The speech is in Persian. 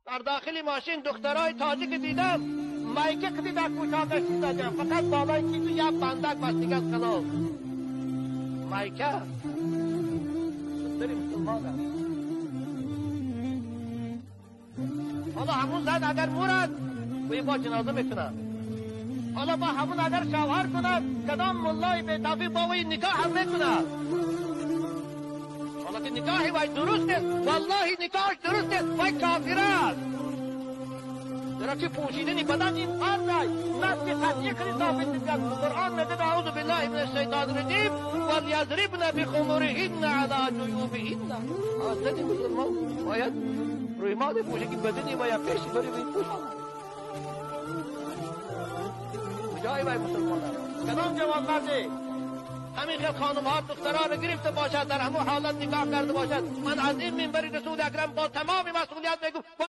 در داخل ماشین دخترای تاجیک دیدم مایکه کدی در پوشاکشی دادم فقط بالای کی تو یک بندک بستگی از خلاف مایکه داری مسلمان هست. حالا همون زد اگر مرد وی با جنازه میتونه، حالا با همون اگر شوهر کند کدام ملای به توفیق با وی نکاح هم میکنه. حالا که نکاحی وی درست است، والله نکاحش درست است، وی کافر است. درا که پوشیدنی بدن این فرض است، نفس قطعی کلی ثابت می‌کند. قرآن میگه اعوذ بالله من الشیطان الرجیم ولیضربن بخمرهن علی جیوبهن. زنی مسلمان باید روی ماده پوشه که بدنی باید پیشی بری بین پوشن. جای وی مسلمان است. کدام جواب مردی همین خیل خانم ها دخترها رو گرفته باشد در همون حالت نکاح کرده باشد، من از این منبر رسول اکرم با تمام مسئولیت میگم با